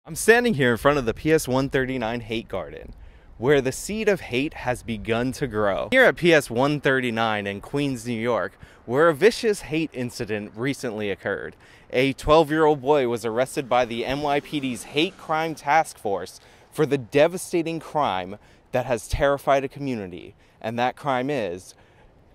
I'm standing here in front of the PS 139 Hate Garden, where the seed of hate has begun to grow. Here at PS 139 in Queens, New York, where a vicious hate incident recently occurred. A 12-year-old boy was arrested by the NYPD's Hate Crime Task Force for the devastating crime that has terrified a community, and that crime is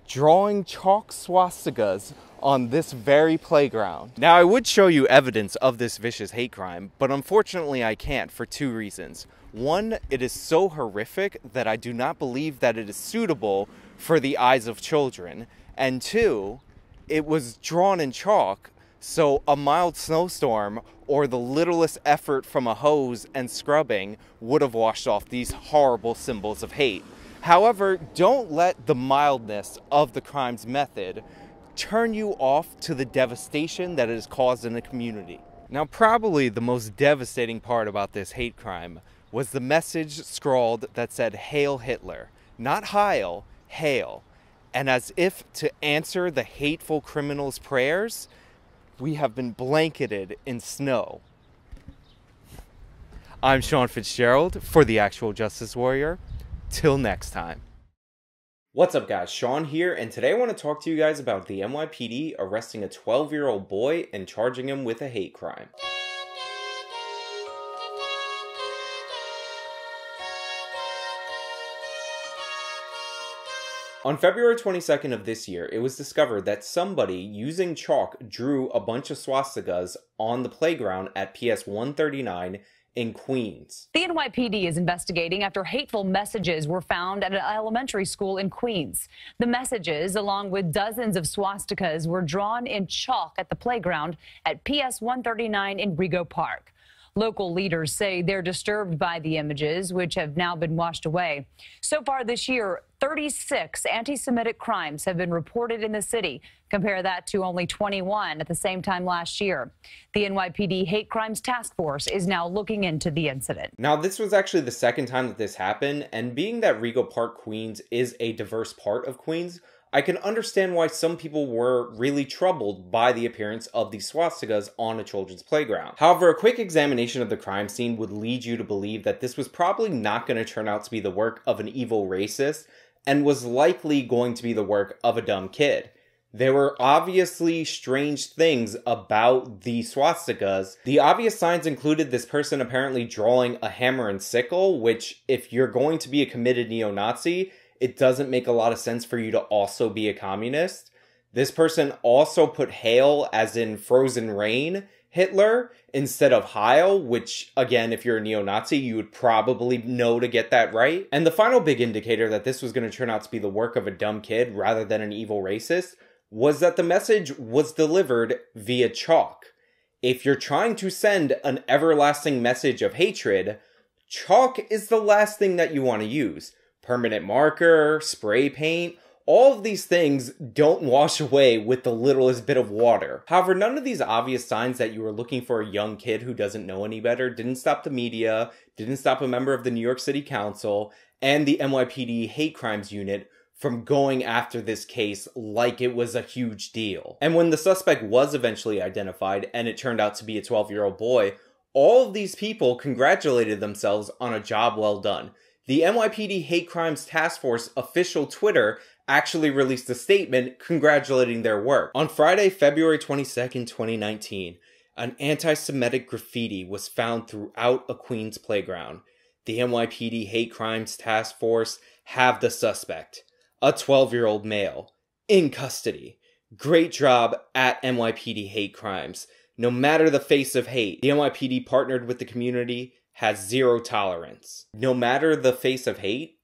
drawing chalk swastikas on this very playground. Now, I would show you evidence of this vicious hate crime, but unfortunately I can't for two reasons. One, it is so horrific that I do not believe that it is suitable for the eyes of children. And two, it was drawn in chalk, so a mild snowstorm or the littlest effort from a hose and scrubbing would have washed off these horrible symbols of hate. However, don't let the mildness of the crime's method turn you off to the devastation that it has caused in the community. Now, probably the most devastating part about this hate crime was the message scrawled that said, "Hail Hitler." Not Heil, Hail. And as if to answer the hateful criminal's prayers, we have been blanketed in snow. I'm Sean Fitzgerald for The Actual Justice Warrior. Till next time. What's up, guys? Sean here, and today I want to talk to you guys about the NYPD arresting a 12-year-old boy and charging him with a hate crime. On February 22nd of this year, it was discovered that somebody using chalk drew a bunch of swastikas on the playground at PS 139 in Queens. The NYPD is investigating after hateful messages were found at an elementary school in Queens. The messages, along with dozens of swastikas, were drawn in chalk at the playground at PS 139 in Rego Park. Local leaders say they're disturbed by the images, which have now been washed away. So far this year, 36 anti-Semitic crimes have been reported in the city. Compare that to only 21 at the same time last year. The NYPD Hate Crimes Task Force is now looking into the incident. Now, this was actually the second time that this happened, and being that Rego Park, Queens is a diverse part of Queens, I can understand why some people were really troubled by the appearance of these swastikas on a children's playground. However, a quick examination of the crime scene would lead you to believe that this was probably not going to turn out to be the work of an evil racist, and was likely going to be the work of a dumb kid. There were obviously strange things about the swastikas. The obvious signs included this person apparently drawing a hammer and sickle, which, if you're going to be a committed neo-Nazi, it doesn't make a lot of sense for you to also be a communist. This person also put Hail, as in frozen rain, Hitler, instead of Heil, which, again, if you're a neo-Nazi, you would probably know to get that right. And the final big indicator that this was going to turn out to be the work of a dumb kid rather than an evil racist was that the message was delivered via chalk. If you're trying to send an everlasting message of hatred, chalk is the last thing that you want to use. Permanent marker, spray paint, all of these things don't wash away with the littlest bit of water. However, none of these obvious signs that you were looking for a young kid who doesn't know any better didn't stop the media, didn't stop a member of the New York City Council, and the NYPD Hate Crimes Unit from going after this case like it was a huge deal. And when the suspect was eventually identified, and it turned out to be a 12-year-old boy, all of these people congratulated themselves on a job well done. The NYPD Hate Crimes Task Force official Twitter actually released a statement congratulating their work. On Friday, February 22nd, 2019, an anti-Semitic graffiti was found throughout a Queens playground. The NYPD Hate Crimes Task Force have the suspect, a 12-year-old male, in custody. Great job at NYPD Hate Crimes. No matter the face of hate, the NYPD partnered with the community, has zero tolerance. No matter the face of hate?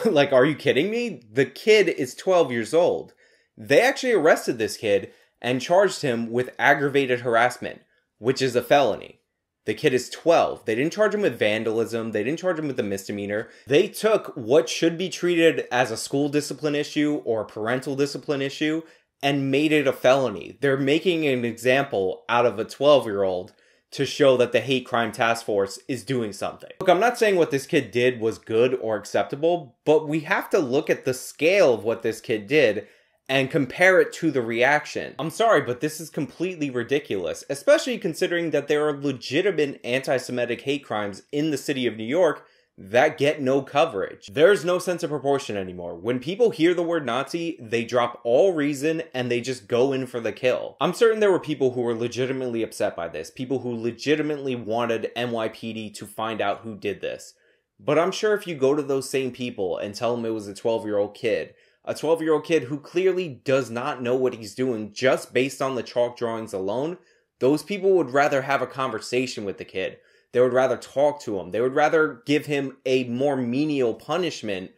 Like, are you kidding me? The kid is 12 years old. They actually arrested this kid and charged him with aggravated harassment, which is a felony. The kid is 12. They didn't charge him with vandalism. They didn't charge him with a misdemeanor. They took what should be treated as a school discipline issue or a parental discipline issue and made it a felony. They're making an example out of a 12-year-old to show that the Hate Crime Task Force is doing something. Look, I'm not saying what this kid did was good or acceptable, but we have to look at the scale of what this kid did and compare it to the reaction. I'm sorry, but this is completely ridiculous, especially considering that there are legitimate anti-Semitic hate crimes in the city of New York that get no coverage. There's no sense of proportion anymore. When people hear the word Nazi, they drop all reason and they just go in for the kill. I'm certain there were people who were legitimately upset by this, people who legitimately wanted NYPD to find out who did this. But I'm sure if you go to those same people and tell them it was a 12-year-old kid, a 12-year-old kid who clearly does not know what he's doing just based on the chalk drawings alone, those people would rather have a conversation with the kid. They would rather talk to him. They would rather give him a more menial punishment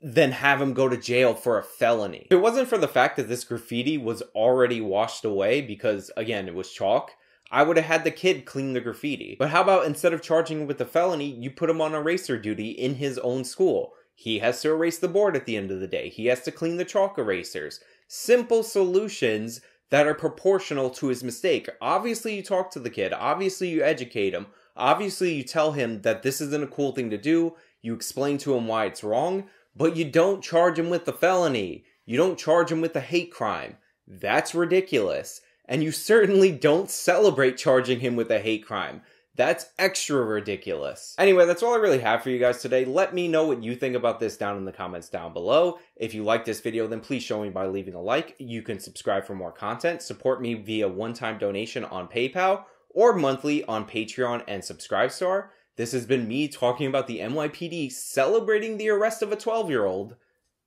than have him go to jail for a felony. If it wasn't for the fact that this graffiti was already washed away because, again, it was chalk, I would have had the kid clean the graffiti. But how about instead of charging him with a felony, you put him on eraser duty in his own school? He has to erase the board at the end of the day. He has to clean the chalk erasers. Simple solutions that are proportional to his mistake. Obviously, you talk to the kid. Obviously, you educate him. Obviously, you tell him that this isn't a cool thing to do. You explain to him why it's wrong. But you don't charge him with the felony. You don't charge him with a hate crime. That's ridiculous. And you certainly don't celebrate charging him with a hate crime. That's extra ridiculous. Anyway, that's all I really have for you guys today. Let me know what you think about this down in the comments down below. If you like this video, then please show me by leaving a like. You can subscribe for more content, support me via one-time donation on PayPal, or monthly on Patreon and Subscribestar. This has been me talking about the NYPD celebrating the arrest of a 12-year-old.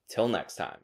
Till next time.